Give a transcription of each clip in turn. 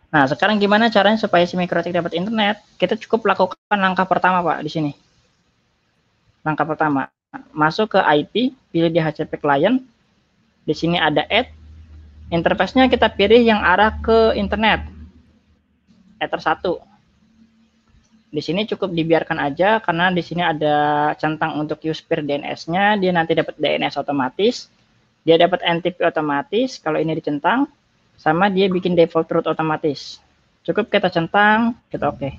Nah, sekarang gimana caranya supaya si mikrotik dapat internet? Kita cukup lakukan langkah pertama, Pak, di sini. Langkah pertama, masuk ke IP, pilih di HCP client. Di sini ada add. Interface-nya kita pilih yang arah ke internet. Ether 1. Di sini cukup dibiarkan aja karena di sini ada centang untuk use peer DNS-nya, dia nanti dapat DNS otomatis, dia dapat NTP otomatis kalau ini dicentang, sama dia bikin default root otomatis. Cukup kita centang, kita oke.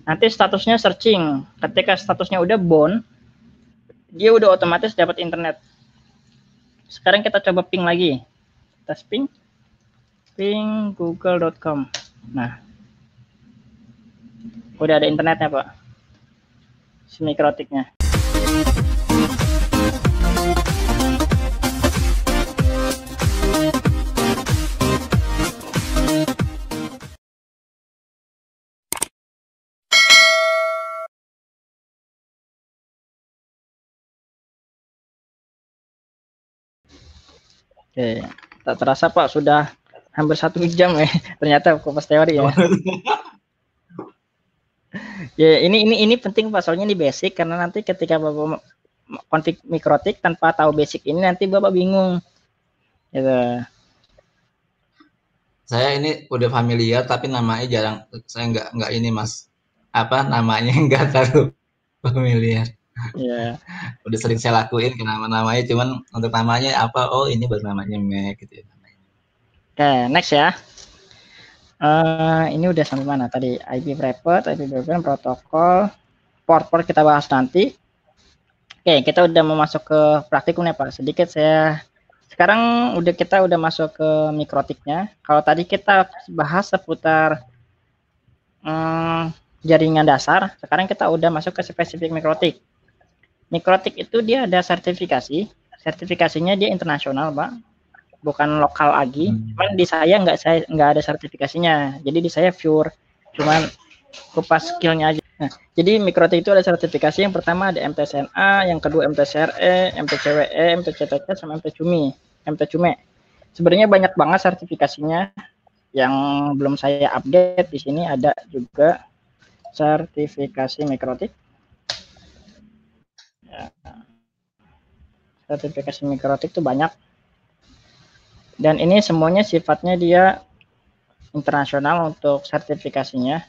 Nanti statusnya searching. Ketika statusnya udah bound, dia udah otomatis dapat internet. Sekarang kita coba ping lagi. Kita ping google.com. Nah, udah ada internetnya, Pak. Si mikrotiknya. Oke, tak terasa Pak sudah hampir 1 jam ya. Ternyata kupas teori ya. Ya ini penting Pak, soalnya ini basic karena nanti ketika Bapak konfig mikrotik tanpa tahu basic ini nanti Bapak bingung. Gitu. Saya ini udah familiar tapi namanya jarang, saya nggak ini Mas. Apa namanya nggak terlalu familiar. Ya. Udah sering saya lakuin ke nama-namanya, cuman untuk namanya apa? Oh ini baru namanya Mac gitu ya. Oke, next ya. Ini udah sampai mana tadi? IP private, IP VPN, protokol, port kita bahas nanti. Oke, kita udah mau masuk ke praktikumnya Pak. Sedikit saya sekarang kita udah masuk ke mikrotiknya. Kalau tadi kita bahas seputar jaringan dasar, sekarang kita udah masuk ke spesifik mikrotik. Mikrotik itu dia ada sertifikasi, sertifikasinya dia internasional, Pak, bukan lokal lagi. Cuman di saya nggak ada sertifikasinya, jadi di saya pure, cuman kupas skillnya aja. Nah, jadi mikrotik itu ada sertifikasi. Yang pertama ada MTCNA, yang kedua MTCRE, MTCWE, MTCTC, sama MTCUME. Sebenarnya banyak banget sertifikasinya. Yang belum saya update di sini ada juga sertifikasi mikrotik. Ya. Sertifikasi mikrotik itu banyak. Dan ini semuanya sifatnya dia internasional untuk sertifikasinya.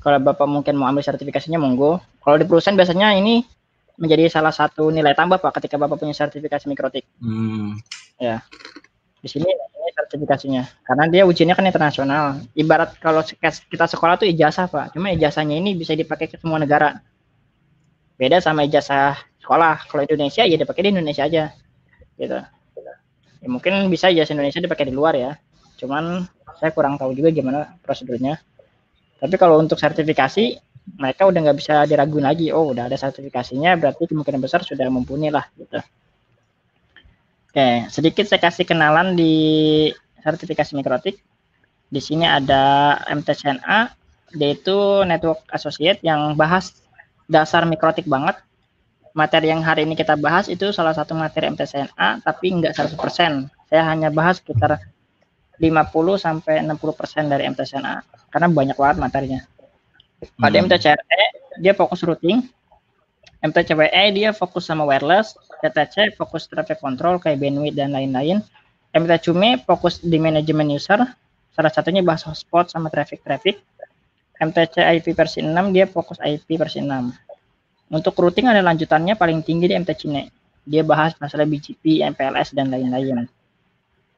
Kalau Bapak mungkin mau ambil sertifikasinya, monggo. Kalau di perusahaan biasanya ini menjadi salah satu nilai tambah Pak ketika Bapak punya sertifikasi mikrotik. Ya. Di sini ini sertifikasinya. Karena dia ujiannya kan internasional. Ibarat kalau kita sekolah tuh ijazah Pak. Cuma ijazahnya ini bisa dipakai ke semua negara. Beda sama ijazah sekolah. Kalau Indonesia ya dipakai di Indonesia aja. Gitu. Ya, mungkin bisa ijazah Indonesia dipakai di luar ya. Cuman saya kurang tahu juga gimana prosedurnya. Tapi kalau untuk sertifikasi, mereka udah nggak bisa diraguin lagi. Oh, udah ada sertifikasinya, berarti kemungkinan besar sudah mumpuni lah gitu. Oke, sedikit saya kasih kenalan di sertifikasi mikrotik. Di sini ada MTCNA, dia itu Network Associate yang bahas dasar mikrotik banget. Materi yang hari ini kita bahas itu salah satu materi MTCNA, tapi nggak 100%. Saya hanya bahas sekitar 50-60% dari MTCNA, karena banyak banget materinya. Pada MTCRE, dia fokus routing. MTCWE dia fokus sama wireless. TTC fokus traffic control kayak bandwidth dan lain-lain. MTCUME fokus di manajemen user. Salah satunya bahas hotspot sama traffic. MTC IP versi 6 dia fokus IP versi 6. Untuk routing ada lanjutannya paling tinggi di MTCUME. Dia bahas masalah BGP, MPLS dan lain-lain.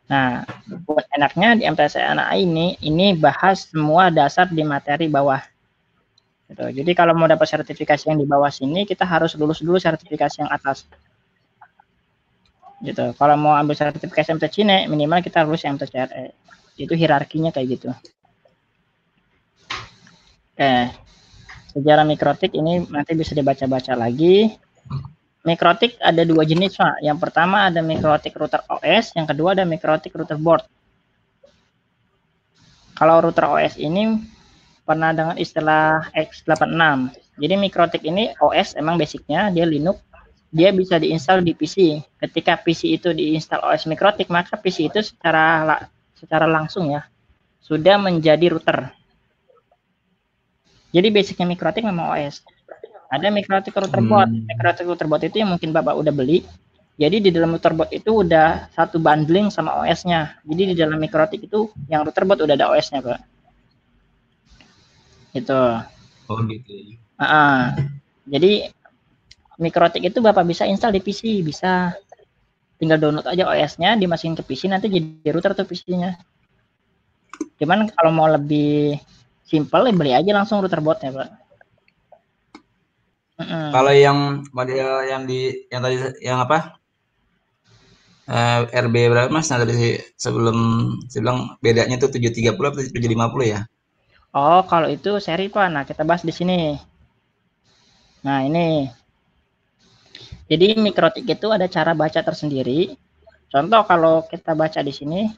Nah, buat enaknya di MTCNA ini bahas semua dasar di materi bawah. Gitu. Jadi kalau mau dapat sertifikasi yang di bawah sini, kita harus lulus dulu sertifikasi yang atas. Gitu. Kalau mau ambil sertifikasi MTCUME, minimal kita lulus MTCRE. Itu hierarkinya kayak gitu. Oke. Sejarah mikrotik ini nanti bisa dibaca-baca lagi. Mikrotik ada 2 jenis, Pak. Yang pertama ada mikrotik router OS, yang kedua ada mikrotik router board. Kalau router OS ini pernah dengan istilah x86. Jadi mikrotik ini OS emang basicnya dia Linux, dia bisa diinstal di PC. Ketika PC itu diinstal OS mikrotik, maka PC itu secara langsung ya sudah menjadi router. Jadi basicnya Mikrotik memang OS. Ada Mikrotik Routerboard. Mikrotik Routerboard itu yang mungkin Bapak udah beli. Jadi di dalam Routerboard itu udah satu bundling sama OS-nya. Jadi di dalam Mikrotik itu yang Routerboard udah ada OS-nya, Pak. Itu. Oh gitu. Jadi Mikrotik itu Bapak bisa install di PC, bisa. Tinggal download aja OS-nya, dimasukin ke PC, nanti jadi router tuh PC-nya. Cuman kalau mau lebih simple, beli aja langsung routerboard-nya, Pak. Kalau yang model yang tadi yang apa? RB berapa Mas? Nah, tadi sebelum saya bilang bedanya tuh 730 atau 750 ya? Oh, kalau itu seri Pak. Nah, kita bahas di sini. Nah, ini. Jadi Mikrotik itu ada cara baca tersendiri. Contoh kalau kita baca di sini.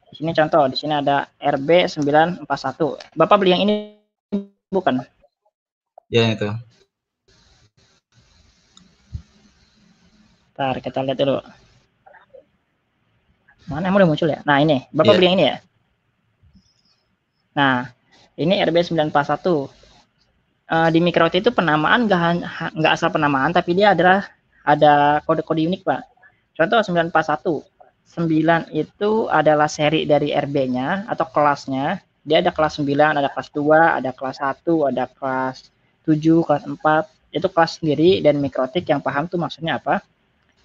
Di sini contoh, di sini ada RB941. Bapak beli yang ini bukan? Ya itu. Ntar kita lihat dulu. Mana yang udah muncul ya? Nah, ini. Bapak beli yang ini ya? Nah, ini RB941. Di Mikrotik itu penamaan nggak asal penamaan, tapi dia ada kode-kode unik, Pak. Contoh 941. 9 itu adalah seri dari RB-nya atau kelasnya. Dia ada kelas 9, ada kelas 2, ada kelas 1, ada kelas 7, kelas 4. Itu kelas sendiri, dan Mikrotik yang paham tuh maksudnya apa.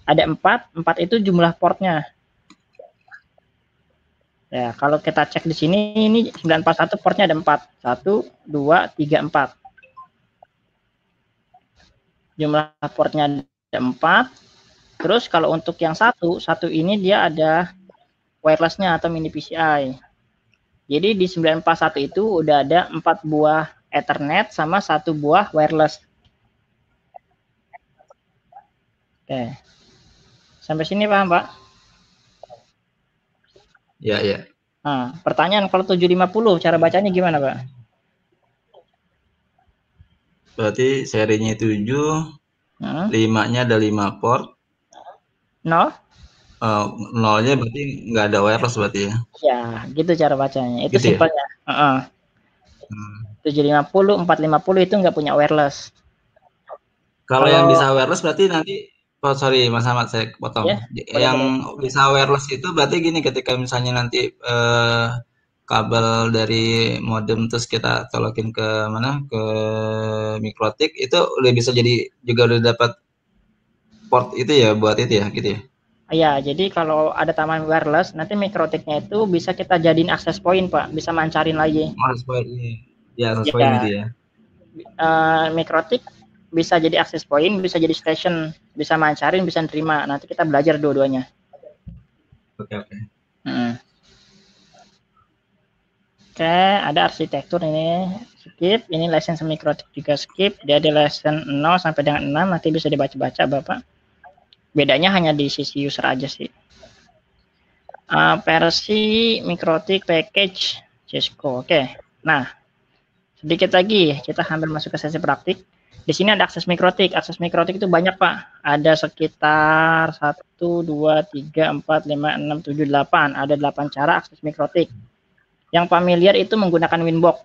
Ada 4 itu jumlah portnya. Ya, kalau kita cek di sini, ini 941 portnya ada 4. 1, 2, 3, 4. Jumlah portnya ada 4. Terus kalau untuk yang satu ini dia ada wirelessnya atau mini PCI. Jadi di 941 itu udah ada 4 buah Ethernet sama 1 buah wireless. Oke. Sampai sini paham, Pak? Ya, ya. Nah, pertanyaan kalau 750 cara bacanya gimana, Pak? Berarti serinya 7, 5-nya ada 5 port. 0? Nolnya berarti nggak ada wireless berarti ya? Ya, gitu cara bacanya. Itu gitu simpelnya. Ya? 750, 450 itu nggak punya wireless. Kalau yang bisa wireless berarti nanti, sorry Mas Ahmad saya potong. Ya, yang bisa wireless itu berarti gini, ketika misalnya nanti kabel dari modem terus kita colokin ke mana, ke Mikrotik, itu udah bisa jadi juga udah dapat port itu ya, buat itu ya, gitu ya? Iya, jadi kalau ada taman wireless, nanti Mikrotiknya itu bisa kita jadiin akses point, Pak. Bisa mancarin lagi. Akses point ini. Ya, akses point itu ya. Mikrotik bisa jadi akses point, bisa jadi station, bisa mancarin, bisa nerima. Nanti kita belajar dua-duanya. Oke. Oke, ada arsitektur ini skip, ini license Mikrotik juga skip. Dia ada license 0 sampai dengan 6, nanti bisa dibaca-baca, Bapak. Bedanya hanya di sisi user aja sih. Versi Mikrotik package Cisco. Oke. Nah, sedikit lagi kita hampir masuk ke sesi praktik. Di sini ada akses Mikrotik. Akses Mikrotik itu banyak, Pak. Ada sekitar 1, 2, 3, 4, 5, 6, 7, 8. Ada 8 cara akses Mikrotik. Yang familiar itu menggunakan Winbox.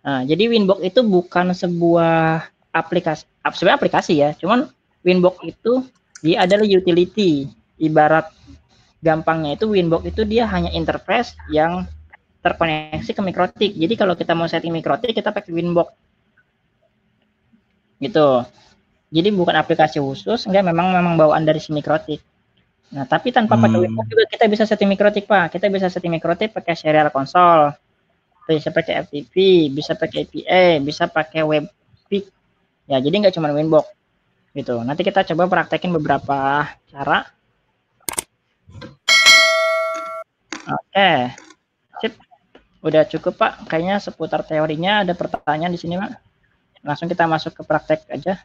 Nah, jadi Winbox itu bukan sebuah aplikasi, sebenarnya aplikasi ya. Cuman Winbox itu dia adalah utility. Ibarat gampangnya itu Winbox itu dia hanya interface yang terkoneksi ke Mikrotik. Jadi kalau kita mau setting Mikrotik, kita pakai Winbox. Gitu. Jadi bukan aplikasi khusus, enggak, memang bawaan dari si Mikrotik. Nah, tapi tanpa pakai Winbox juga kita bisa setting Mikrotik, Pak. Kita bisa setting Mikrotik pakai serial console. Bisa pakai FTP, bisa pakai API, bisa pakai Webpack. Ya, jadi nggak cuma Winbox. Gitu. Nanti kita coba praktekin beberapa cara. Oke. Sip. Udah cukup, Pak. Kayaknya seputar teorinya. Ada pertanyaan di sini, Pak? Langsung kita masuk ke praktek aja.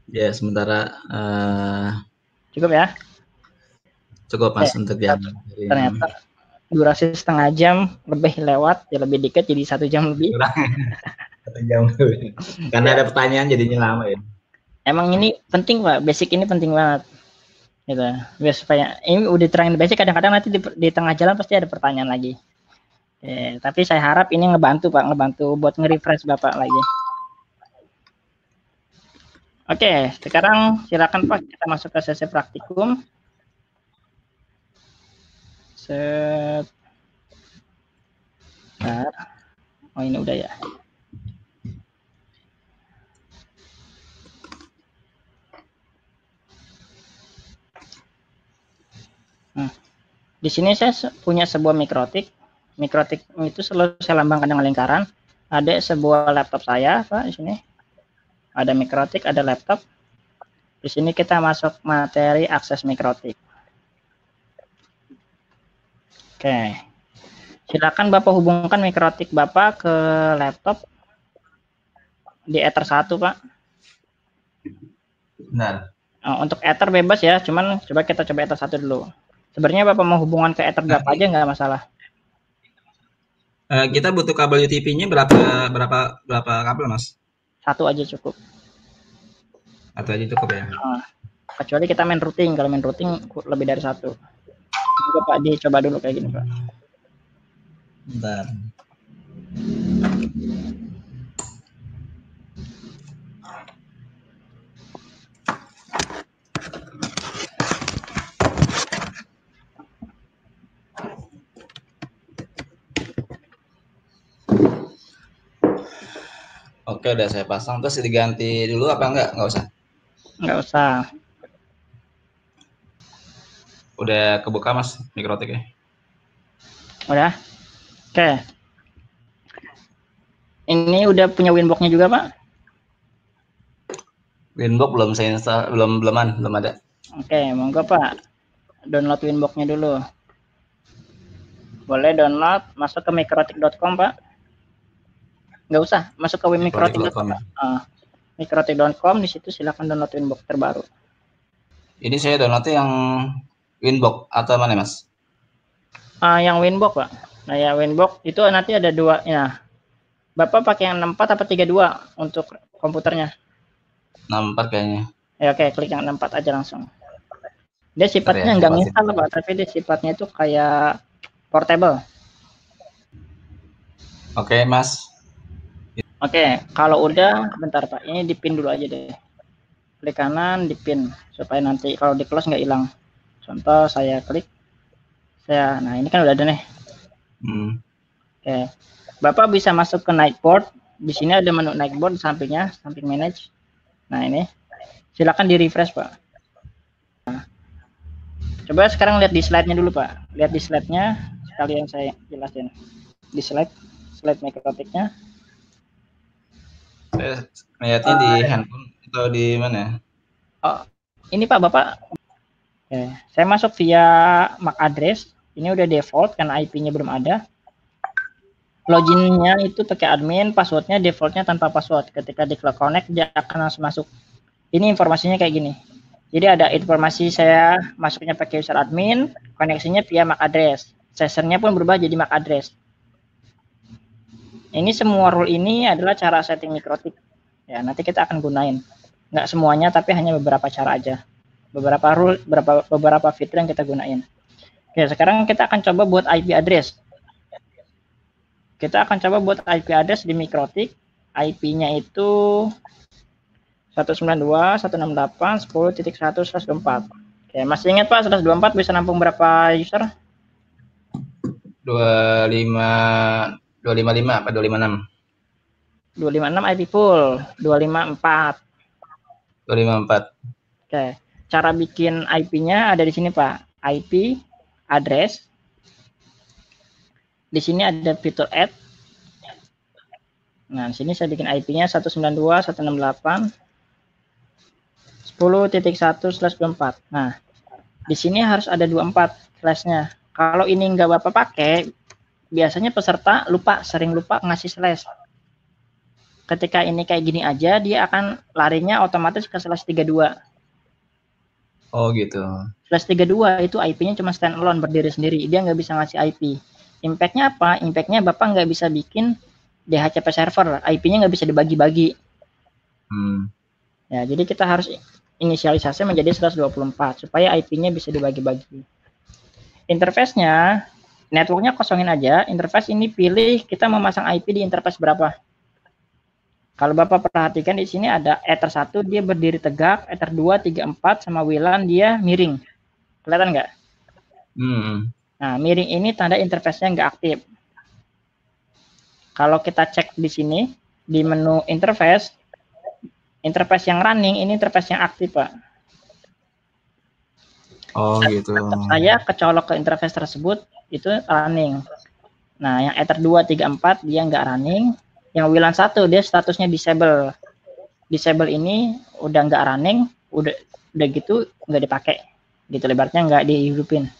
Ya, sementara cukup ya? Cukup, Mas, untuk yang ternyata durasi setengah jam lebih lewat, ya lebih dikit jadi 1 jam lebih. 1 jam lebih. Karena ada pertanyaan jadinya lama ya. Emang ini penting, Pak. Basic ini penting banget. gitu. Biar supaya ini udah terangin basic, kadang-kadang nanti di tengah jalan pasti ada pertanyaan lagi. Tapi saya harap ini ngebantu Pak, ngebantu buat nge-refresh Bapak lagi. Oke, sekarang silakan Pak kita masuk ke sesi praktikum. Oh ini udah ya. Nah, di sini saya punya sebuah mikrotik. Mikrotik itu selalu saya lambangkan dengan lingkaran. Ada sebuah laptop saya, Pak, di sini. Ada mikrotik, ada laptop. Di sini kita masuk materi akses mikrotik. Oke. Silakan Bapak hubungkan mikrotik Bapak ke laptop di Ether 1, Pak. Benar. Untuk Ether bebas ya, cuman coba kita coba Ether 1 dulu. Sebenarnya Bapak mau hubungan ke Ether berapa aja nggak masalah. Kita butuh kabel UTP-nya berapa kabel, Mas? Satu aja cukup. Satu aja cukup ya. Kecuali kita main routing, kalau main routing lebih dari satu. Juga Pak, dicoba dulu kayak gini Pak. Bentar. Oke, udah saya pasang. Terus diganti dulu apa enggak? Enggak usah. Enggak usah. Udah kebuka Mas mikrotiknya? Udah. Oke. Ini udah punya Winbox-nya juga Pak? Winbox belum saya install, belum ada. Oke, monggo Pak. Download Winbox-nya dulu. Boleh download, masuk ke mikrotik.com Pak. Nggak usah, masuk ke mikrotik.com. Mikrotik.com, di situ silakan download Winbox terbaru. Ini saya downloadnya yang Winbox atau mana Mas? Yang Winbox Pak. Nah ya Winbox itu nanti ada dua. Ya. Bapak pakai yang 64 atau 32 untuk komputernya? 64 kayaknya. Ya oke, klik yang 64 aja langsung. Dia sifatnya nggak install Pak, tapi dia sifatnya itu kayak portable. Oke Mas. Oke, kalau udah, bentar Pak, ini dipin dulu aja deh. Klik kanan, dipin, supaya nanti kalau di close nggak hilang. Contoh saya klik, nah ini kan udah ada nih. Oke, Bapak bisa masuk ke Nightboard. Di sini ada menu Nightboard di sampingnya, samping manage. Nah ini, silakan di refresh Pak. Nah, coba sekarang lihat di slide-nya dulu Pak. Lihat di slide-nya, sekalian saya jelasin. Di slide mikrotiknya. Saya lihatnya di handphone atau di mana? Oh, ini Pak Bapak. Oke, saya masuk via MAC address. Ini udah default karena IP-nya belum ada. Loginnya itu pakai admin, passwordnya defaultnya tanpa password. Ketika di connect dia akan langsung masuk. Ini informasinya kayak gini. Jadi ada informasi saya masuknya pakai user admin, koneksinya via MAC address. Sessionnya pun berubah jadi MAC address. Ini semua rule ini adalah cara setting mikrotik. Ya, nanti kita akan gunain. Nggak semuanya, tapi hanya beberapa cara aja. Beberapa rule, beberapa fitur yang kita gunain. Oke, sekarang kita akan coba buat IP address. Kita akan coba buat IP address di mikrotik. IP-nya itu 192.168.10.1/124. Oke, masih ingat Pak 124 bisa nampung berapa user? 255 apa 256? 256 IP full, 254. 254. Oke, cara bikin IP-nya ada di sini Pak. IP address. Di sini ada fitur add. Nah, di sini saya bikin IP-nya 192.168.10.1/24. Nah, di sini harus ada 24 slash-nya. Kalau ini nggak Bapak pakai, biasanya peserta sering lupa ngasih slash. Ketika ini kayak gini aja, dia akan larinya otomatis ke slash 32. Oh gitu. Slash 32 itu IP-nya cuma standalone, berdiri sendiri. Dia nggak bisa ngasih IP. Impact-nya apa? Impact-nya Bapak nggak bisa bikin DHCP server. IP-nya nggak bisa dibagi-bagi. Ya, jadi kita harus inisialisasi menjadi 124 supaya IP-nya bisa dibagi-bagi. Interface-nya, networknya kosongin aja. Interface ini pilih kita memasang IP di interface berapa. Kalau Bapak perhatikan di sini ada Ether 1 dia berdiri tegak, Ether 2, 3, 4 sama WLAN dia miring. Kelihatan nggak? Nah, miring ini tanda interface-nya nggak aktif. Kalau kita cek di sini, di menu interface yang running, ini interface yang aktif, Pak. Oh gitu. Saya kecolok ke interface tersebut, itu running. Nah, yang Ether 2, 3, 4 dia nggak running. Yang WLAN 1 dia statusnya disable. Disable ini udah nggak running, udah gitu nggak dipakai. Gitu lebarnya nggak dihidupin.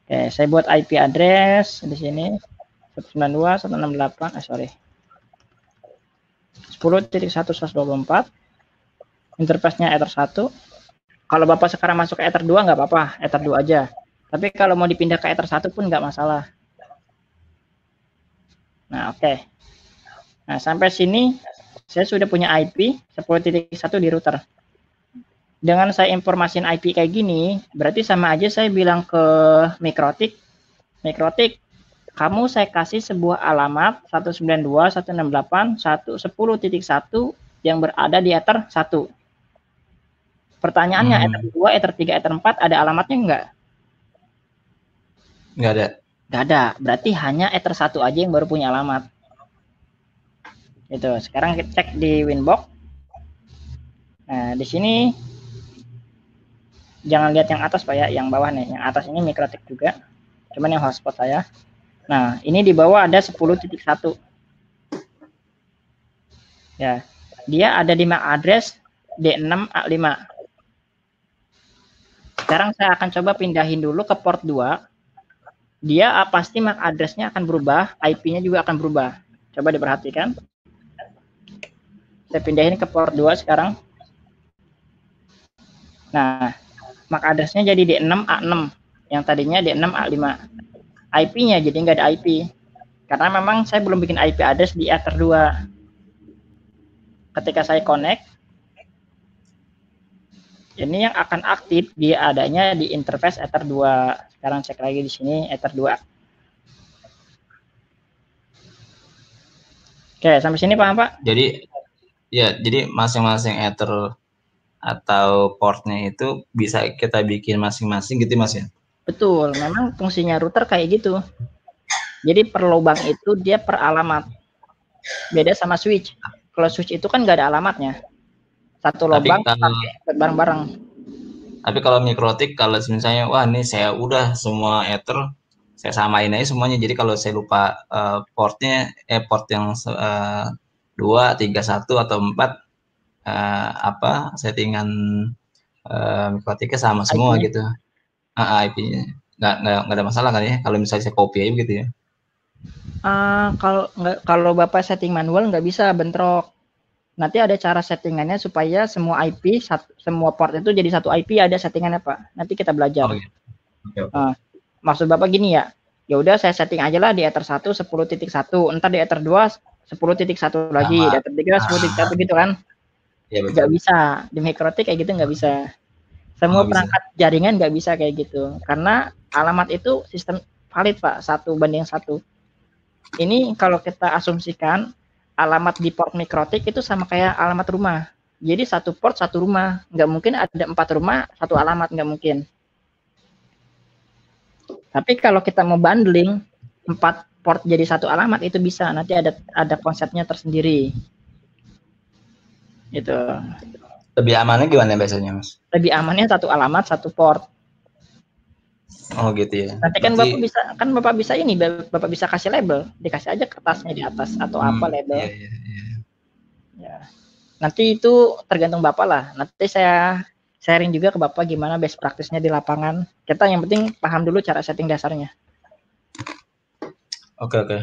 Oke, saya buat IP address di sini 192.168, sorry. 10.1.124. Interface-nya Ether 1. Kalau Bapak sekarang masuk ke Ether 2 nggak apa-apa, Ether 2 aja. Tapi kalau mau dipindah ke Ether 1 pun nggak masalah. Nah, oke. Nah, sampai sini saya sudah punya IP 10.1 di router. Dengan saya informasiin IP kayak gini, berarti sama aja saya bilang ke Mikrotik, kamu saya kasih sebuah alamat 192.168.110.1 yang berada di Ether 1. Pertanyaannya, Ether 2, Ether 3, Ether 4 ada alamatnya enggak? Enggak ada. Enggak ada, berarti hanya Ether 1 aja yang baru punya alamat. Itu. Sekarang kita cek di Winbox. Nah, di sini jangan lihat yang atas Pak ya, yang bawah nih. Yang atas ini Mikrotik juga. Cuman yang hotspot saya. Nah, ini di bawah ada 10.1. Ya. Dia ada di MAC address D6A5. Sekarang saya akan coba pindahin dulu ke port 2. Dia pasti MAC address-nya akan berubah, IP-nya juga akan berubah. Coba diperhatikan. Saya pindahin ke port 2 sekarang. Nah, MAC address-nya jadi D6A6. Yang tadinya D6A5. IP-nya jadi nggak ada IP. Karena memang saya belum bikin IP address di Ether 2. Ketika saya connect, ini yang akan aktif dia adanya di interface Ether 2. Sekarang cek lagi di sini Ether 2. Oke, sampai sini paham Pak? Jadi ya, jadi masing-masing Ether atau portnya itu bisa kita bikin masing-masing gitu Mas ya? Betul, memang fungsinya router kayak gitu. Jadi per lubang itu dia per alamat. Beda sama switch. Kalau switch itu kan nggak ada alamatnya. Satu lubang pakai bareng-bareng. Tapi kalau Mikrotik, kalau misalnya, wah ini saya udah semua Ether, saya samain aja semuanya. Jadi kalau saya lupa portnya, port yang 2, 3, 1, atau 4, apa settingan Mikrotiknya sama semua IP-nya. Gitu. IP-nya. Nggak ada masalah kan ya, kalau misalnya saya copy aja gitu ya. Kalau Bapak setting manual nggak bisa bentrok. Nanti ada cara settingannya supaya semua IP, semua port itu jadi satu IP, ada settingannya Pak. Nanti kita belajar. Oh, gitu. Okay. Maksud Bapak gini ya, ya udah saya setting aja lah di Ether 1 10.1, entar di Ether 2 10.1 lagi, di Ether 3 10.1 gitu kan. Ya, nggak bisa, di Mikrotik kayak gitu nggak bisa. Semua perangkat jaringan nggak bisa kayak gitu, karena alamat itu sistem valid Pak, 1:1. Ini kalau kita asumsikan alamat di port Mikrotik itu sama kayak alamat rumah. Jadi satu port satu rumah, nggak mungkin ada 4 rumah satu alamat, nggak mungkin. Tapi kalau kita mau bundling 4 port jadi satu alamat itu bisa. Nanti ada konsepnya tersendiri. Itu. Lebih amannya gimana biasanya Mas? Lebih amannya satu alamat satu port. Oh gitu ya. Nanti kan Bapak bisa ini, Bapak bisa kasih label, dikasih aja kertasnya di atas atau apa label. Iya. Ya. Nanti itu tergantung Bapak lah. Nanti saya sharing juga ke Bapak gimana best practice-nya di lapangan. Kita yang penting paham dulu cara setting dasarnya. Oke.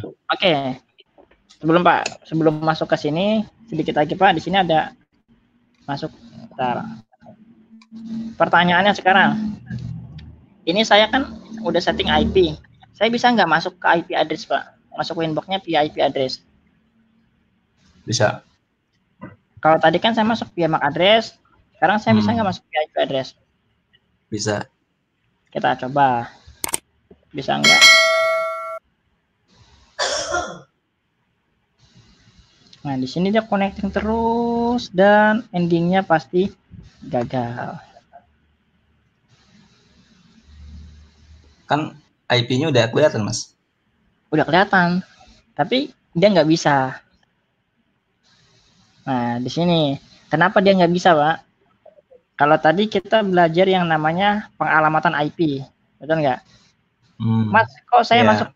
Sebelum masuk ke sini sedikit lagi Pak, di sini ada masuk. Bentar. Pertanyaannya sekarang. Ini saya kan udah setting IP. Saya bisa nggak masuk ke IP address Pak? Masuk Winbox-nya via IP address? Bisa. Kalau tadi kan saya masuk via MAC address, Sekarang saya bisa nggak masuk ke IP address? Bisa. Kita coba. Bisa nggak? Nah, di sini dia connecting terus dan endingnya pasti gagal. Kan IP-nya udah kelihatan, Mas. Udah kelihatan, tapi dia nggak bisa. Nah, di sini kenapa dia nggak bisa, Pak? Kalau tadi kita belajar yang namanya pengalamatan IP, betul nggak? Mas, kok saya masuk?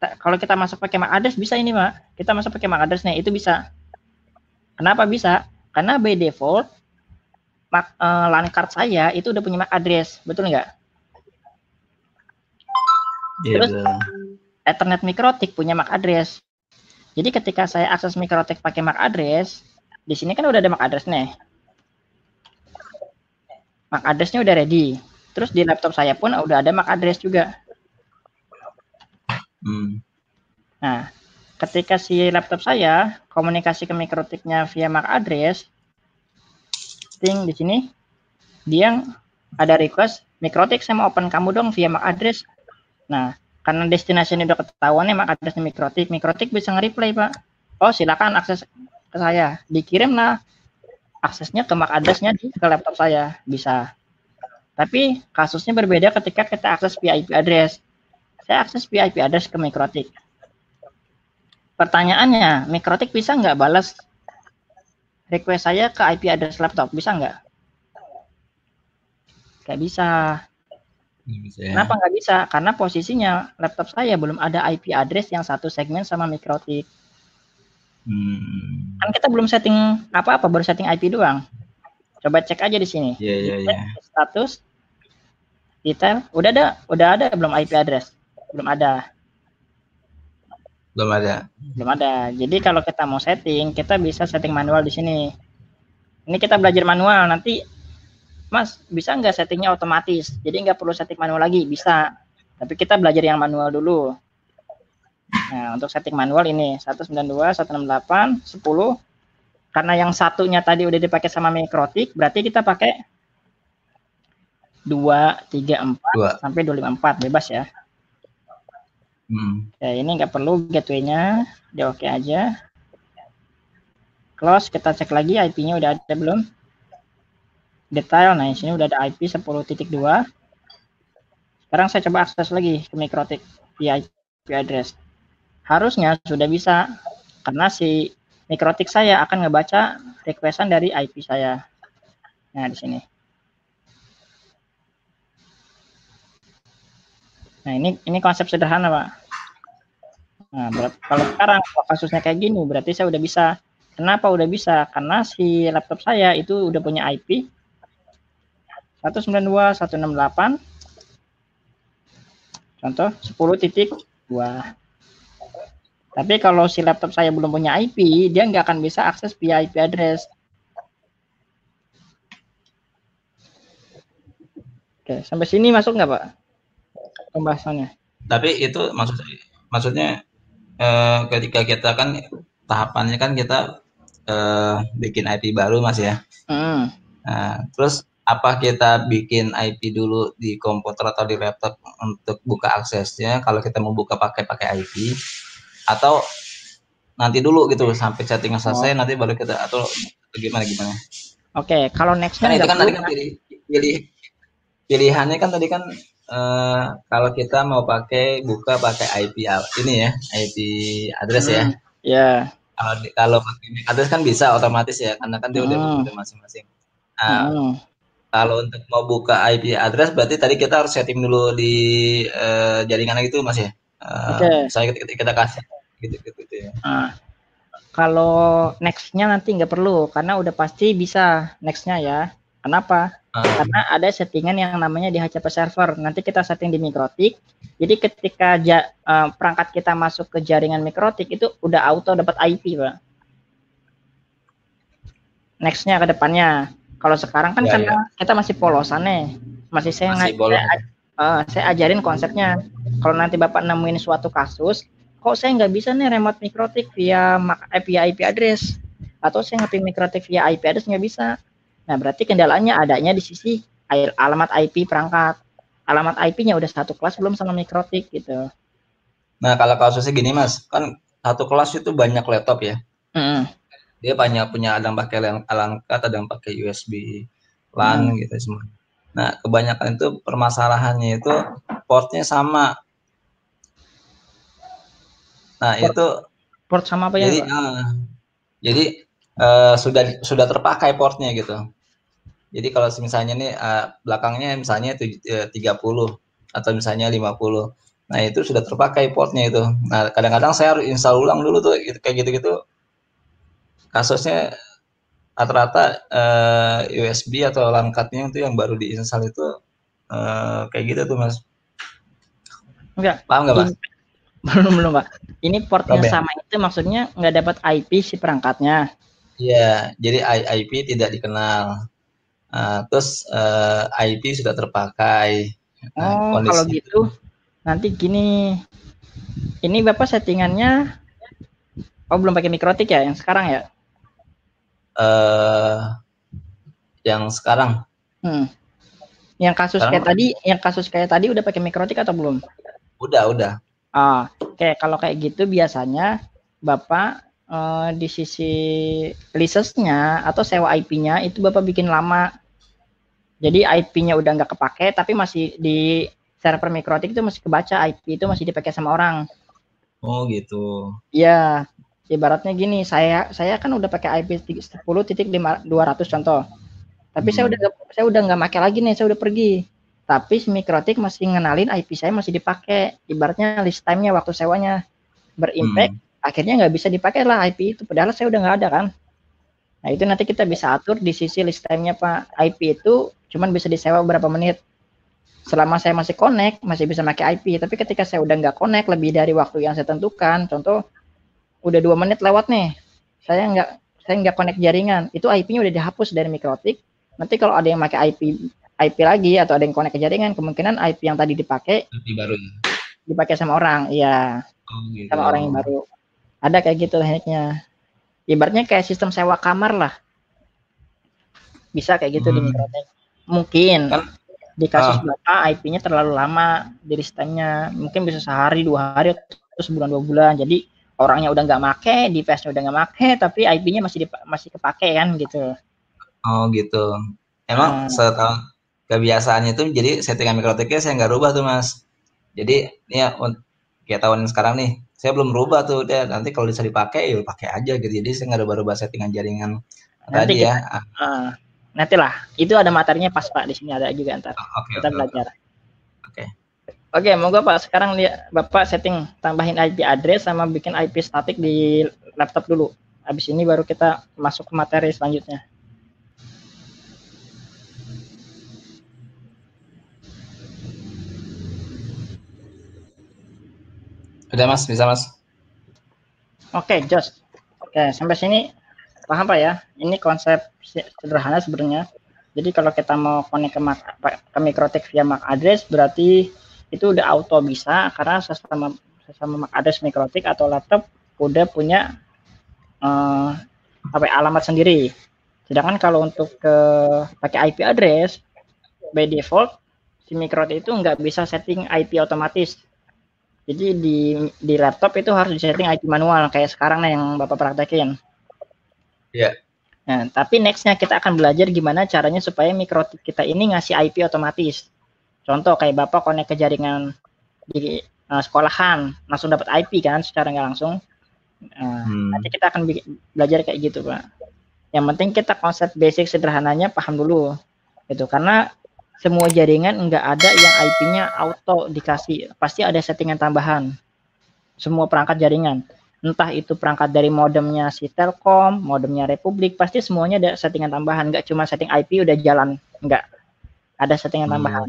Kalau kita masuk pakai MAC address bisa ini, Pak. Kita masuk pakai MAC address nih, itu bisa. Kenapa bisa? Karena by default LAN card saya itu udah punya MAC address, betul nggak? Terus Ethernet MikroTik punya MAC address. Jadi ketika saya akses MikroTik pakai MAC address, di sini kan udah ada MAC address nih. MAC address-nya udah ready. Terus di laptop saya pun udah ada MAC address juga. Nah, ketika si laptop saya komunikasi ke MikroTik-nya via MAC address, di sini dia ada request MikroTik, saya mau open kamu dong via MAC address. Nah, karena destinasi ini udah ketahuan nih MAC address-nya MikroTik bisa nge-reply, Pak. Oh, silakan akses ke saya. Dikirim lah aksesnya ke MAC address-nya ke laptop saya, bisa. Tapi kasusnya berbeda ketika kita akses via IP address. Saya akses via IP address ke MikroTik. Pertanyaannya, MikroTik bisa nggak balas request saya ke IP address laptop? Bisa nggak? Nggak bisa. Kenapa nggak bisa? Karena posisinya laptop saya belum ada IP address yang satu segmen sama MikroTik. Kan kita belum setting apa-apa, baru setting IP doang. Coba cek aja di sini. Status, detail, udah ada belum IP address? Belum ada. Belum ada. Jadi kalau kita mau setting, kita bisa setting manual di sini. Ini kita belajar manual. Nanti, Mas, bisa nggak settingnya otomatis? Jadi nggak perlu setting manual lagi, bisa. Tapi kita belajar yang manual dulu. Nah, untuk setting manual ini 192, 168, 10. Karena yang satunya tadi udah dipakai sama MikroTik, berarti kita pakai 234 sampai 254, bebas ya. Ya, ini nggak perlu gateway-nya, dia oke aja. Close, kita cek lagi IP-nya udah ada belum. Detail, nah di sini udah ada IP 10.2. Sekarang saya coba akses lagi ke MikroTik via IP address. Harusnya sudah bisa, karena si MikroTik saya akan ngebaca requestan dari IP saya. Nah, di sini. Nah, ini konsep sederhana, Pak. Nah, kalau sekarang kasusnya kayak gini, berarti saya udah bisa. Kenapa udah bisa? Karena si laptop saya itu udah punya IP 192.168, contoh 10.2. Tapi kalau si laptop saya belum punya IP, dia nggak akan bisa akses via IP address. Oke, sampai sini masuk nggak, Pak, pembahasannya? Tapi itu maksudnya ketika kita kan tahapannya kan kita bikin IP baru, Mas ya. Nah, terus apa kita bikin IP dulu di komputer atau di laptop untuk buka aksesnya kalau kita mau buka pakai IP, atau nanti dulu gitu sampai setting selesai nanti baru kita, atau gimana? Oke, kalau nextnya kan itu kan tadi kan pilihannya kan tadi kan kalau kita mau buka pakai IP ini ya, IP address ya. Ya. Kalau pakai address kan bisa otomatis ya, karena kan dia udah masing-masing. Nah, kalau untuk mau buka IP address berarti tadi kita harus setting dulu di jaringan gitu, Mas ya. Saya kita kasih gitu ya. Kalau nextnya nanti nggak perlu, karena udah pasti bisa nextnya ya. Kenapa? Karena ada settingan yang namanya di HCP server. Nanti kita setting di MikroTik. Jadi ketika perangkat kita masuk ke jaringan MikroTik itu udah auto dapat IP, Pak. Nextnya ke depannya. Kalau sekarang kan karena kita masih polosan nih. Saya ajarin konsepnya. Kalau nanti Bapak nemuin suatu kasus, kok saya nggak bisa nih remote MikroTik via IP address, atau saya nge-ping MikroTik via IP address nggak bisa. Nah, berarti kendalanya adanya di sisi alamat IP perangkat. Alamat IP-nya udah satu kelas belum sama Mikrotik gitu. Nah, kalau kasusnya gini, Mas, kan satu kelas itu banyak laptop ya. Dia banyak punya, ada yang pakai LAN card, ada yang pakai USB LAN gitu semua. Nah, kebanyakan itu permasalahannya itu portnya sama. Nah, itu port sama apa ya, jadi Pak? jadi sudah terpakai portnya gitu. Jadi kalau misalnya nih belakangnya misalnya 30 atau misalnya 50. Nah, itu sudah terpakai portnya itu. Nah, kadang-kadang saya harus install ulang dulu tuh kayak gitu-gitu. Kasusnya rata-rata USB atau LAN card-nya itu yang baru diinstal itu kayak gitu tuh, Mas. Enggak. Paham nggak, Mas? Belum, Pak. Ini portnya Belum ya? sama itu maksudnya nggak dapat IP si perangkatnya. Iya, jadi IP tidak dikenal. Terus IP sudah terpakai. Nah, Oh, kalau kondisinya itu. gitu nanti gini. Ini Bapak settingannya belum pakai Mikrotik ya yang sekarang ya? eh yang sekarang Yang kasus kayak sekarang tadi, udah pakai Mikrotik atau belum? udah. Oke, kalau kayak gitu biasanya Bapak di sisi license-nya atau sewa IP-nya itu Bapak bikin lama. Jadi IP-nya udah nggak kepake, tapi masih di server Mikrotik itu masih kebaca, IP itu masih dipakai sama orang. Oh gitu. Iya, ibaratnya gini, saya kan udah pakai IP 10.200 contoh. Tapi saya udah nggak pakai lagi nih, saya udah pergi. Tapi si Mikrotik masih ngenalin IP saya masih dipakai. Ibaratnya list time-nya waktu sewanya berimpact, akhirnya nggak bisa dipakai lah IP itu. Padahal saya udah nggak ada kan. Nah itu nanti kita bisa atur di sisi list time-nya Pak. IP itu cuman bisa disewa berapa menit. Selama saya masih connect, masih bisa pakai IP. Tapi ketika saya udah nggak connect lebih dari waktu yang saya tentukan, contoh udah 2 menit lewat nih, saya nggak connect jaringan, itu IP-nya udah dihapus dari Mikrotik. Nanti kalau ada yang pakai IP lagi atau ada yang connect ke jaringan, kemungkinan IP yang tadi dipakai IP baru. dipakai sama orang, iya, Oh gitu. sama orang yang baru. Ada kayak gitu tekniknya. Ibaratnya kayak sistem sewa kamar lah. Bisa kayak gitu di Mikrotik. Mungkin Kan di kasus Bapak IP-nya terlalu lama di listanya, mungkin bisa sehari, 2 hari, atau sebulan 2 bulan. Jadi orangnya udah nggak make, device-nya udah nggak make, tapi IP-nya masih kepake kan gitu. oh gitu. Emang setahu kebiasaannya itu jadi settingan Mikrotiknya saya nggak rubah tuh, Mas. Jadi ini ya kayak tahun sekarang nih, saya belum rubah tuh. Udah nanti kalau bisa dipakai ya pakai aja gitu. Jadi saya nggak rubah-rubah settingan jaringan Nanti tadi kita ya. nantilah itu ada materinya pas Pak, di sini ada juga ntar kita belajar. Oke. Oke, moga Pak sekarang Bapak setting tambahin IP address sama bikin IP static di laptop dulu. Habis ini baru kita masuk ke materi selanjutnya. Udah Mas, bisa Mas. Oke, Jos. Oke, sampai sini paham Pak ya? Ini konsep sederhana sebenarnya. Jadi kalau kita mau connect ke Mikrotik via MAC address, berarti itu udah auto bisa karena sesama MAC address Mikrotik atau laptop udah punya alamat sendiri. Sedangkan kalau untuk pakai IP address, by default si Mikrotik itu nggak bisa setting IP otomatis. Jadi di laptop itu harus disetting IP manual kayak sekarang nih yang Bapak praktekin. Iya. Nah, tapi nextnya kita akan belajar gimana caranya supaya Mikrotik kita ini ngasih IP otomatis. Contoh kayak Bapak connect ke jaringan di sekolahan, langsung dapat IP kan secara nggak langsung. Nanti kita akan belajar kayak gitu Pak. Yang penting kita konsep basic sederhananya paham dulu. Gitu. Karena semua jaringan nggak ada yang IP-nya auto dikasih. Pasti ada settingan tambahan. Semua perangkat jaringan. Entah itu perangkat dari modemnya si Telkom, modemnya Republik, pasti semuanya ada settingan tambahan. Nggak cuma setting IP udah jalan. Nggak. Ada settingan tambahan.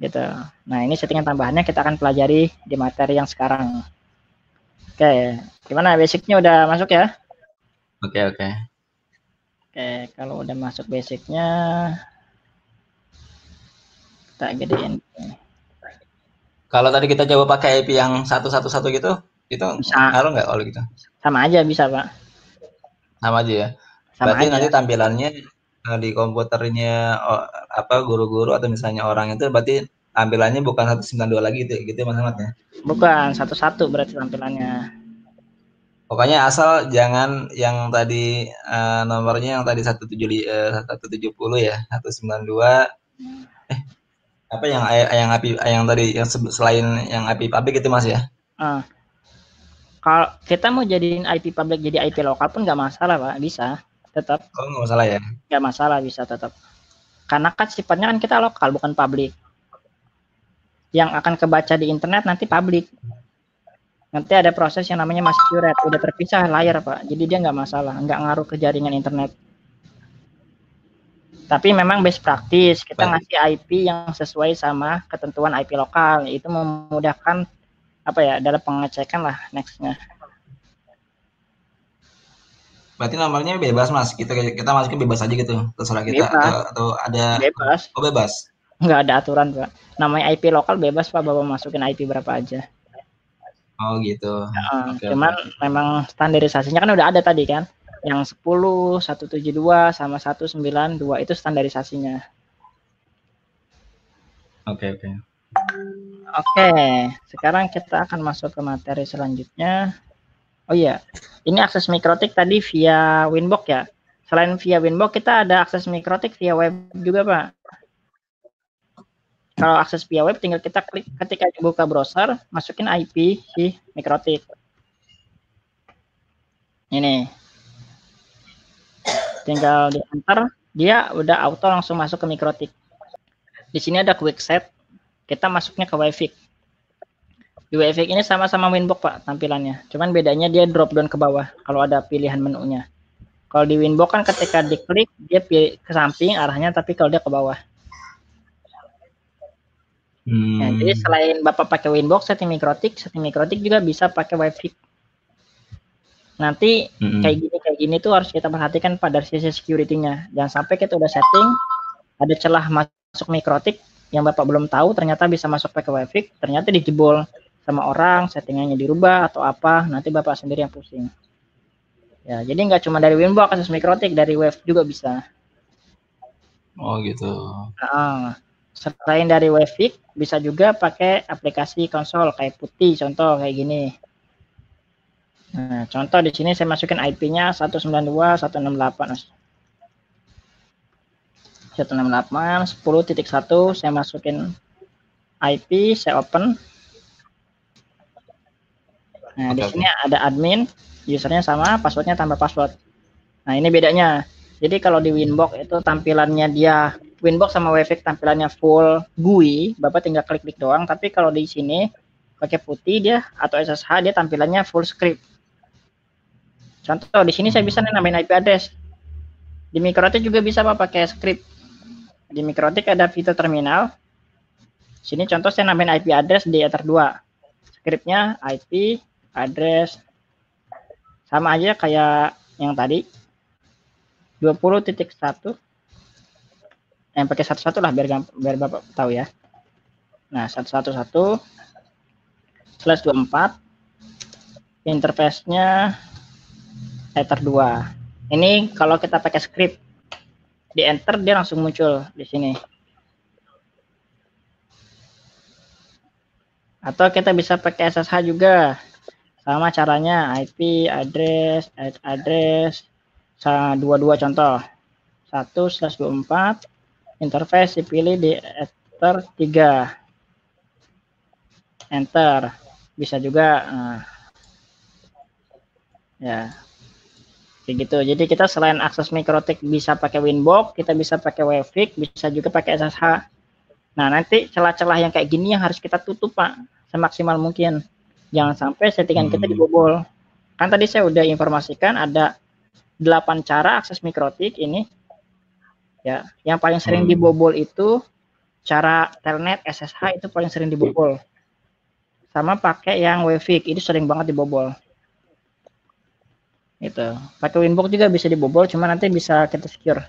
Gitu. Nah, ini settingan tambahannya kita akan pelajari di materi yang sekarang. Oke. Gimana basicnya udah masuk ya? Oke. Oke, kalau udah masuk basicnya, kita gedein. Kalau tadi kita coba pakai IP yang 111 gitu, itu ngaruh nggak kalau gitu? Sama aja bisa Pak. Sama aja ya. Sama Berarti aja. nanti tampilannya di komputernya apa guru-guru atau misalnya orang itu berarti tampilannya bukan 192 lagi gitu, gitu Mas Ahmad ya. Bukan satu-satu berarti tampilannya. Pokoknya asal jangan yang tadi nomornya yang tadi 170 ya, 192 apa yang tadi yang selain yang IP public itu Mas ya. Kalau kita mau jadiin IP public jadi IP lokal pun nggak masalah Pak, bisa tetap. Oh nggak masalah ya. Nggak masalah, bisa tetap. Karena kan sifatnya kan kita lokal bukan public. Yang akan kebaca di internet nanti public. Nanti ada proses yang namanya masquerade, udah terpisah layar Pak, jadi dia nggak masalah, nggak ngaruh ke jaringan internet. Tapi memang best practice kita ngasih IP yang sesuai sama ketentuan IP lokal, itu memudahkan apa ya dalam pengecekan lah nextnya. Berarti nomornya bebas Mas, kita masukin bebas aja gitu, terserah kita atau ada bebas. Oh bebas. Nggak ada aturan Pak, namanya IP lokal bebas Pak, Bapak masukin IP berapa aja. Oh gitu. Cuman memang standarisasinya kan udah ada tadi kan, yang 10, 172 sama 192 itu standarisasinya. Oke. Oke, sekarang kita akan masuk ke materi selanjutnya. Oh iya, ini akses mikrotik tadi via Winbox ya. Selain via Winbox, kita ada akses mikrotik via web juga Pak. Kalau akses via web tinggal kita klik ketika buka browser, masukin IP si mikrotik. Ini. Tinggal di enter, dia udah auto langsung masuk ke mikrotik. Di sini ada quick set, kita masuknya ke Wi-Fi. Di Wi-Fi ini sama-sama Winbox Pak tampilannya, cuman bedanya dia drop down ke bawah kalau ada pilihan menunya. Kalau di Winbox kan ketika diklik dia pilih ke samping arahnya, tapi kalau dia ke bawah. Nah, jadi selain Bapak pakai Winbox setting mikrotik juga bisa pakai Wi-Fi. Nanti kayak gini tuh harus kita perhatikan pada sisi security-nya. Jangan sampai kita udah setting ada celah masuk mikrotik yang Bapak belum tahu, ternyata bisa masuk pakai Wi-Fi, ternyata dijebol sama orang, settingannya dirubah atau apa, nanti Bapak sendiri yang pusing. Ya, jadi nggak cuma dari Winbox akses mikrotik, dari web juga bisa. Oh gitu. Nah, selain dari Wi-Fi, bisa juga pakai aplikasi konsol kayak Putih, contoh kayak gini. Nah, contoh di sini saya masukin IP-nya 192.168. 168 10.1 saya masukin IP, saya open. Nah, di sini ada admin, usernya sama, passwordnya tambah password. Nah, ini bedanya. Jadi kalau di Winbox itu tampilannya dia Winbox sama Wi-Fi tampilannya full GUI, Bapak tinggal klik-klik doang. Tapi kalau di sini pakai Putih dia atau SSH dia tampilannya full script. Contoh di sini saya bisa nambahin IP address. Di mikrotik juga bisa Pak pakai script. Di mikrotik ada fitur terminal. Sini contoh saya nambahin IP address di Ether 2. Scriptnya IP address sama aja kayak yang tadi 20.1 yang pakai 11 lah biar Bapak tahu ya. Nah 111/24 interface-nya Ether 2. Ini kalau kita pakai script di enter dia langsung muncul di sini. Atau kita bisa pakai SSH juga. Sama caranya IP address 22 contoh 1/24 interface dipilih di Ether 3 enter bisa juga. Ya kayak gitu. Jadi kita selain akses mikrotik bisa pakai Winbox, kita bisa pakai Wi-Fi, bisa juga pakai SSH. Nah nanti celah-celah yang kayak gini yang harus kita tutup Pak semaksimal mungkin. Jangan sampai settingan kita dibobol. Kan tadi saya udah informasikan ada 8 cara akses mikrotik ini. Ya, yang paling sering dibobol itu cara telnet SSH itu paling sering dibobol. Sama pakai yang Wi-Fi itu sering banget dibobol. Gitu. Pakai Winbox juga bisa dibobol, cuma nanti bisa kita secure.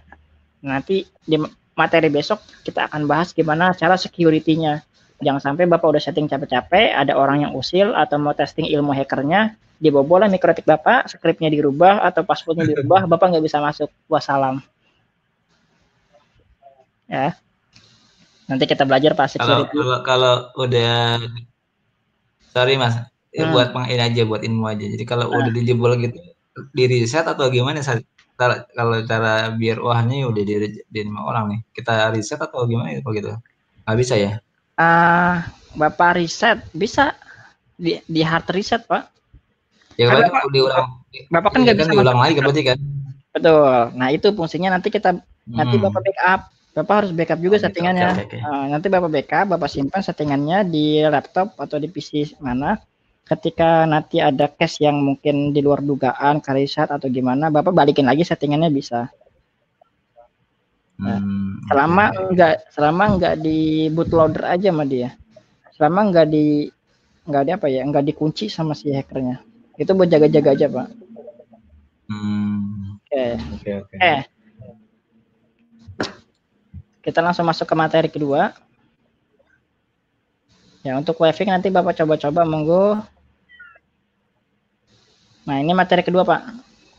Nanti di materi besok kita akan bahas gimana cara security-nya. Jangan sampai Bapak udah setting capek-capek, ada orang yang usil atau mau testing ilmu hackernya, dibobol lah mikrotik Bapak, scriptnya dirubah atau passwordnya dirubah, Bapak nggak bisa masuk. Wassalam. ya. Nanti kita belajar pas Kalau security. kalau udah, sorry Mas, buat ini aja, buat ilmu aja. Jadi kalau udah dijebol gitu, di reset atau gimana? Kalau cara biar wahnya udah di 5 orang nih, kita reset atau gimana ya kalau gitu? Nggak bisa ya? Bapak reset bisa di hard reset, Pak. Ya Kan paling Bapak, diulang, Bapak kan ya nggak kan bisa diulang masuk. lagi kan berarti kan? Betul. Nah, itu fungsinya nanti nanti Bapak backup. Bapak harus backup juga Oh gitu, oke settingannya. oke oke. Nanti Bapak backup, Bapak simpan settingannya di laptop atau di PC mana. Ketika nanti ada cache yang mungkin di luar dugaan, reset atau gimana, Bapak balikin lagi settingannya bisa. Nah, selama nggak di bootloader aja sama dia. Selama nggak di apa ya, nggak dikunci sama si hackernya. Itu buat jaga-jaga aja, Pak. Oke. Kita langsung masuk ke materi kedua. Ya, untuk wifi nanti Bapak coba-coba, monggo. Nah, ini materi kedua, Pak.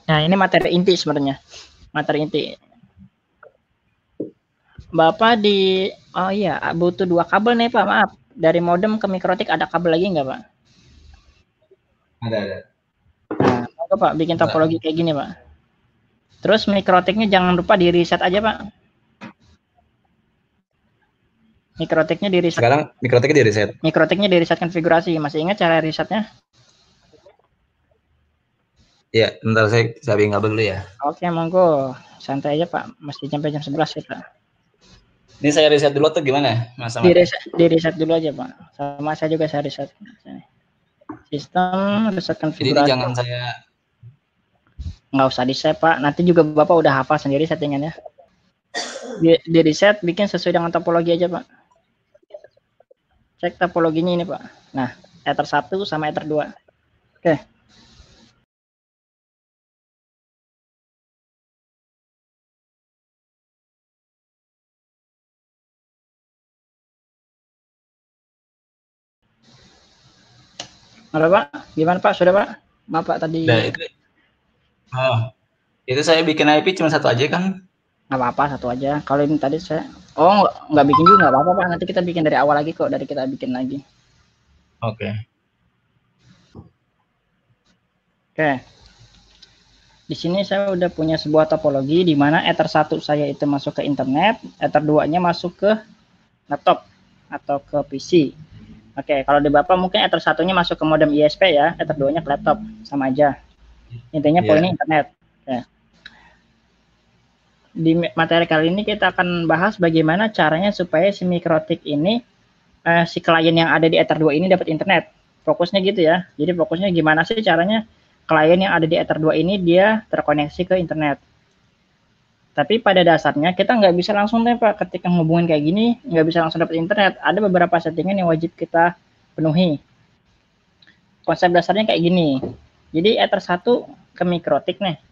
Nah, ini materi inti sebenarnya. Materi inti. Bapak oh iya, butuh 2 kabel nih, Pak. Maaf. Dari modem ke mikrotik ada kabel lagi nggak, Pak? Ada. Nah, monggo Pak, bikin topologi kayak gini, Pak. Terus mikrotiknya jangan lupa di reset aja, Pak. Mikrotiknya di reset. Sekarang mikrotiknya di reset. Mikrotiknya di reset konfigurasi. Masih ingat cara resetnya? Iya, bentar saya bikin kabel dulu ya. Oke, monggo. Santai aja, Pak. Masih sampai jam 11 ya, Pak. Ini saya reset dulu atau gimana, Mas? Di reset dulu aja, Pak. Sama saya juga saya reset. Sistem reset konfigurasi. Jadi jangan saya, nggak usah di save, Pak. Nanti juga Bapak udah hafal sendiri settingannya. Di reset, bikin sesuai dengan topologi aja, Pak. Cek topologinya ini, Pak. Nah, Ether 1 sama Ether 2. Oke. Halo, Pak. Gimana, Pak? Sudah, Pak? Maaf, Pak, tadi. Nah, itu saya bikin IP cuma satu aja kan? Nggak apa-apa, satu aja. Kalau ini tadi saya... Oh, nggak bikin juga, nggak apa-apa, Pak. Nanti kita bikin dari awal lagi kok. Dari kita bikin lagi. Oke. Di sini saya udah punya sebuah topologi di mana Ether 1 saya itu masuk ke internet, Ether 2-nya masuk ke laptop atau ke PC. Oke, kalau di Bapak mungkin Ether 1-nya masuk ke modem ISP ya, Ether 2-nya ke laptop, sama aja. Intinya poinnya internet. Oke. Di materi kali ini kita akan bahas bagaimana caranya supaya si mikrotik ini, si klien yang ada di Ether 2 ini dapat internet. Fokusnya gitu ya. Jadi fokusnya gimana sih caranya klien yang ada di Ether 2 ini dia terkoneksi ke internet. Tapi pada dasarnya kita nggak bisa langsung deh, Pak, ketika ngehubungin kayak gini nggak bisa langsung dapat internet. Ada beberapa settingan yang wajib kita penuhi. Konsep dasarnya kayak gini. Jadi Ether 1 ke mikrotik nih.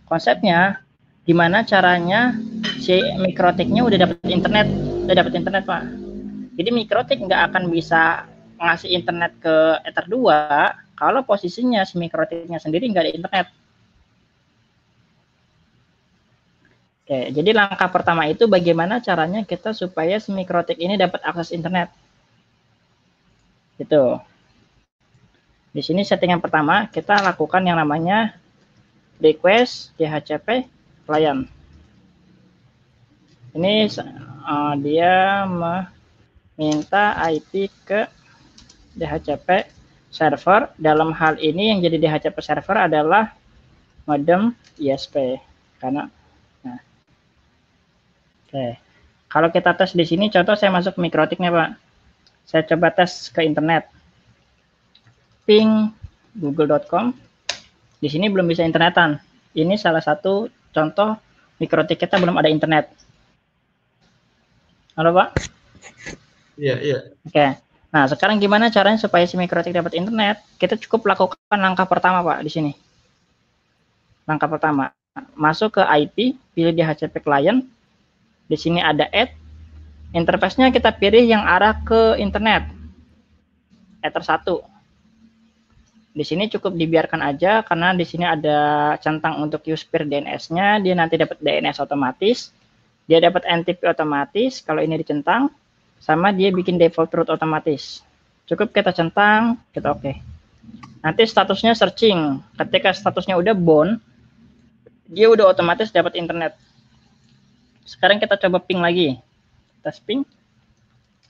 Konsepnya gimana caranya si mikrotiknya udah dapat internet, Pak. Jadi mikrotik nggak akan bisa ngasih internet ke Ether 2 kalau posisinya si mikrotiknya sendiri nggak ada internet. Oke, jadi langkah pertama itu bagaimana caranya kita supaya si mikrotik ini dapat akses internet. Gitu. Di sini settingan pertama kita lakukan yang namanya request DHCP client. Ini dia meminta IP ke DHCP server. Dalam hal ini yang jadi DHCP server adalah modem ISP. Karena Oke, kalau kita tes di sini, contoh saya masuk ke mikrotiknya, Pak. Saya coba tes ke internet. Ping google.com. Di sini belum bisa internetan. Ini salah satu contoh mikrotik kita belum ada internet. Halo, Pak? Iya. Oke. Nah, sekarang gimana caranya supaya si mikrotik dapat internet? Kita cukup lakukan langkah pertama, Pak, di sini. Langkah pertama, masuk ke IP, pilih DHCP client. Di sini ada add, interface-nya kita pilih yang arah ke internet, Ether 1. Di sini cukup dibiarkan aja karena di sini ada centang untuk use peer DNS-nya, dia nanti dapat DNS otomatis. Dia dapat NTP otomatis kalau ini dicentang, sama dia bikin default root otomatis. Cukup kita centang, kita oke. Nanti statusnya searching. Ketika statusnya udah bound, dia udah otomatis dapat internet. Sekarang kita coba ping lagi. Kita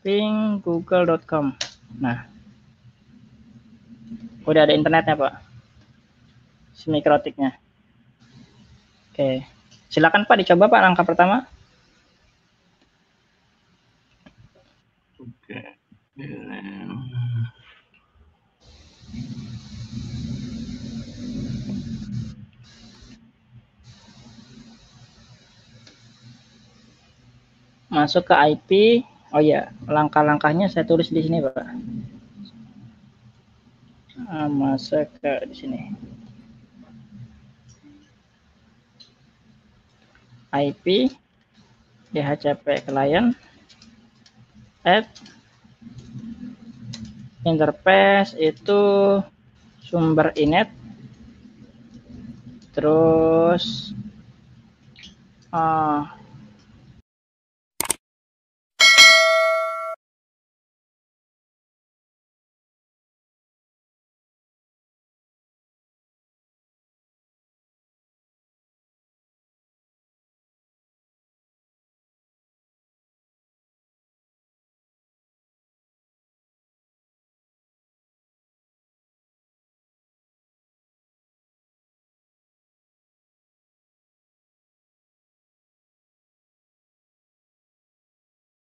ping google.com. Nah, udah ada internetnya, Pak. Si mikrotiknya. Oke. Silakan Pak dicoba Pak langkah pertama. Oke. Masuk ke IP. Oh ya, langkah-langkahnya saya tulis di sini, Pak. Masuk ke di sini. IP DHCP client add interface itu sumber inet, terus